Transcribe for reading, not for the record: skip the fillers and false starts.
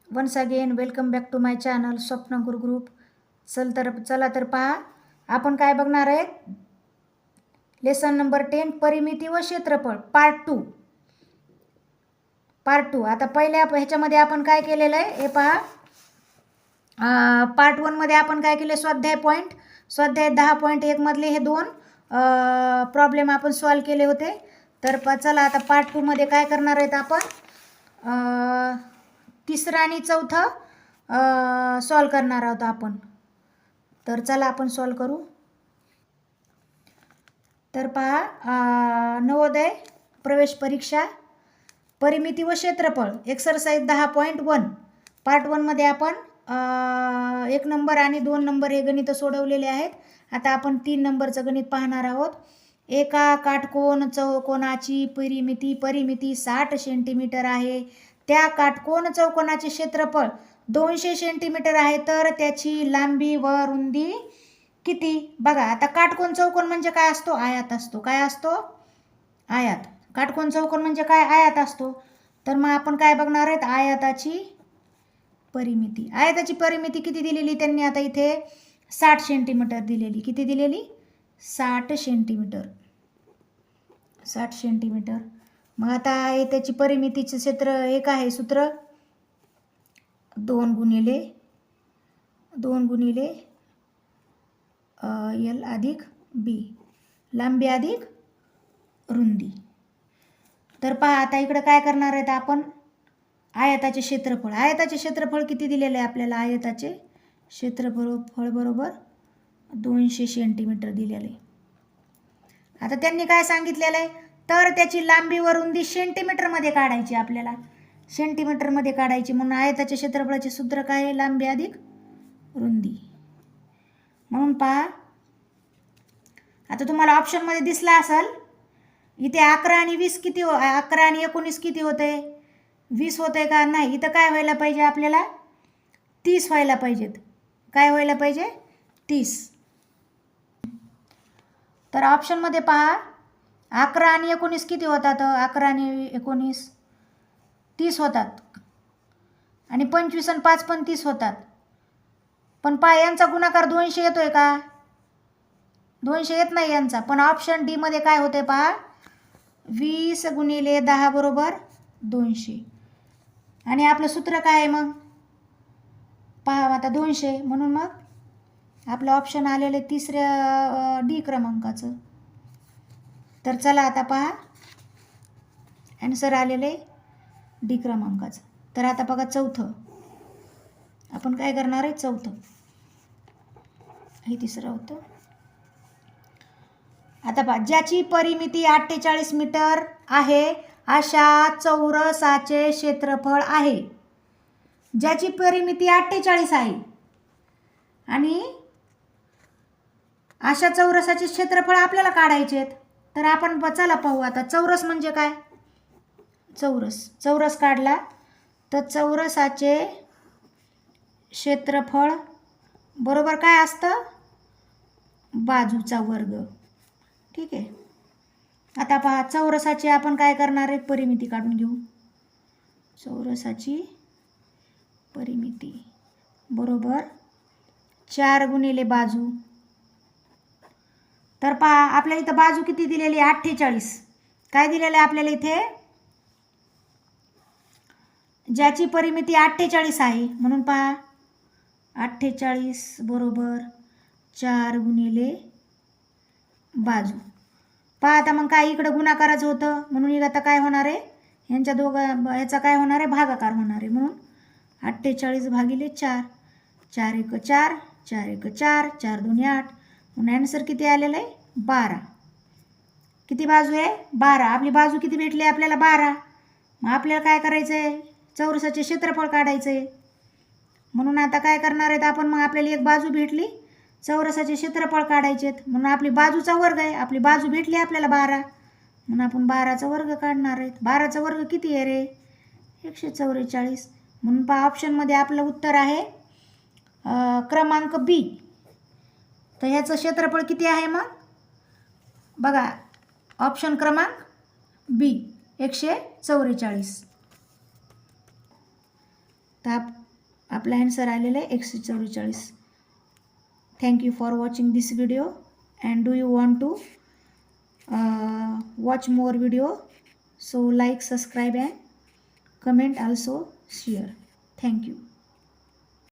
Once again welcome back to my channel Swapna Guru group. चला तर पहा, आपण काय बघणार आहे. लेसन नंबर 10 परिमिती व क्षेत्रफळ पार्ट टू. आता पहिल्या ह्याच्यामध्ये आपण काय केलेलं आहे हे पहा. पार्ट 1 मध्ये आपण काय केले, स्वाध्याय 10.1 मधले हे दोन प्रॉब्लेम आपण सॉल्व केले होते. तर चला आता पार्ट 2 मध्ये काय करणार आहेत आपण, तिसरा आणि चौथा सॉल्व करणार आहोत आपण. तर चला आपण सॉल्व करू. तर पहा, नवोदय प्रवेश परीक्षा परिमिती व क्षेत्रफळ एक्सरसाइज 10.1 पार्ट 1 मध्ये आपण 1 नंबर आणि 2 नंबर हे गणित सोडवलेले आहेत. आता आपण 3 नंबरचं गणित पाहणार आहोत. एका काटकोन चौकोनाची परिमिती 60 सेंटीमीटर आहे. त्या काटकोन चौकोनाचे क्षेत्रफळ 200 सेंटीमीटर आहे, तर त्याची लांबी व रुंदी किती? बघा, आता काटकोन चौकोन म्हणजे काय असतो? आयत असतो. काय असतो? आयत. काटकोन चौकोन म्हणजे काय? आयत असतो. तर मग आपण काय बघणार आहेत, आयताची परिमिती. आयताची परिमिती किती दिलेली त्यांनी आता इथे? 60 सेंटीमीटर दिलेली. किती दिलेली? 60 सेंटीमीटर. 60 सेंटीमीटर. मग आता त्याची परिमितीचे क्षेत्र एक आहे सूत्र 2 गुणिले L अधिक B, लांबी अधिक रुंदी. तर पहा, आता इकडे काय करणार आहेत आपण, आयताचे क्षेत्रफळ किती दिलेले आहे आपल्याला? आयताचे क्षेत्रफळ बरोबर 200 सेंटीमीटर दिलेले. आता त्यांनी काय सांगितलेलं आहे, तर त्याची लांबी व रुंदी सेंटीमीटरमध्ये काढायची आपल्याला. सेंटीमीटरमध्ये काढायची. म्हणून आयताच्या क्षेत्रफळाचे सूत्र काय आहे? लांबी अधिक रुंदी. म्हणून पहा, आता तुम्हाला ऑप्शनमध्ये दिसला असेल इथे 11 आणि 20 किती 11 आणि 19 किती होते? 20 होते का? नाही. इथं काय व्हायला पाहिजे आपल्याला? 30 व्हायला पाहिजेत. काय व्हायला पाहिजे? 30. तर ऑप्शनमध्ये पहा, 11 आणि 19 किती होतात? 11 आणि 19 30 होतात. आणि 25 आणि 5 पण 30 होतात. पण पहा, यांचा गुणाकार 200 येतोय का? 200 येत नाही यांचा. पण ऑप्शन डी मध्ये काय होते पहा, 20 गुणिले 10 बरोबर 200. आणि आपलं सूत्र काय आहे मग? पहा आता 200. म्हणून मग आपलं ऑप्शन आलेले तिसऱ्या डी क्रमांकाचं. तर चला आता पहा, आन्सर आलेले डी क्रमांकाचं. तर आता बघा चौथं आपण काय करणार आहे. चौथं हे तिसरं होतं. आता पहा, ज्याची परिमिती 48 मीटर आहे अशा चौरसाचे क्षेत्रफळ आहे. ज्याची परिमिती 48 आहे आणि अशा चौरसाचे क्षेत्रफळ आपल्याला काढायचे आहेत. तर आपण चला पाहू आता, चौरस म्हणजे काय? चौरस काढला तर चौरसाचे क्षेत्रफळ बरोबर काय असतं? बाजूचा वर्ग. ठीक आहे. आता पहा, चौरसाची आपण काय करणार आहे, परिमिती काढून घेऊ. चौरसाची परिमिती बरोबर 4 गुणिले बाजू. तर पहा, आपल्याला इथं बाजू किती दिलेली? 48. काय दिलेलं आहे आपल्याला इथे? ज्याची परिमिती 48 आहे. म्हणून पहा, 48 बरोबर 4 गुणिले बाजू. पहा आता मग काय इकडं गुणाकाराचं होतं, म्हणून आता काय होणार आहे, ह्याचा काय होणार आहे? भागाकार होणार आहे. म्हणून 48 भागिले 4. 4 1 4, 4 1 4, 4 2 8. म्हणून आन्सर किती आलेलं आहे? 12. किती बाजू आहे? 12. आपली बाजू किती भेटली आपल्याला? 12. मग आपल्याला काय करायचं आहे? चौरसाचे क्षेत्रफळ काढायचं आहे. म्हणून आता काय करणार आहेत आपण, मग आपल्याला एक बाजू भेटली, चौरसाचे क्षेत्रफळ काढायचे आहेत. म्हणून आपली बाजूचा वर्ग आहे. आपली बाजू भेटली आपल्याला 12. म्हणून आपण 12चा वर्ग काढणार आहेत. 12चा वर्ग किती आहे रे? 144. म्हणून पहा, ऑप्शनमध्ये आपलं उत्तर आहे क्रमांक बी. तर ह्याचं क्षेत्रफळ किती आहे मग? बघा, ऑप्शन क्रमांक बी 144. तर आपला ॲन्सर आलेला आहे 144. Thank you for watching this video, and do you want to watch more video? So like, subscribe and comment, also share. Thank you.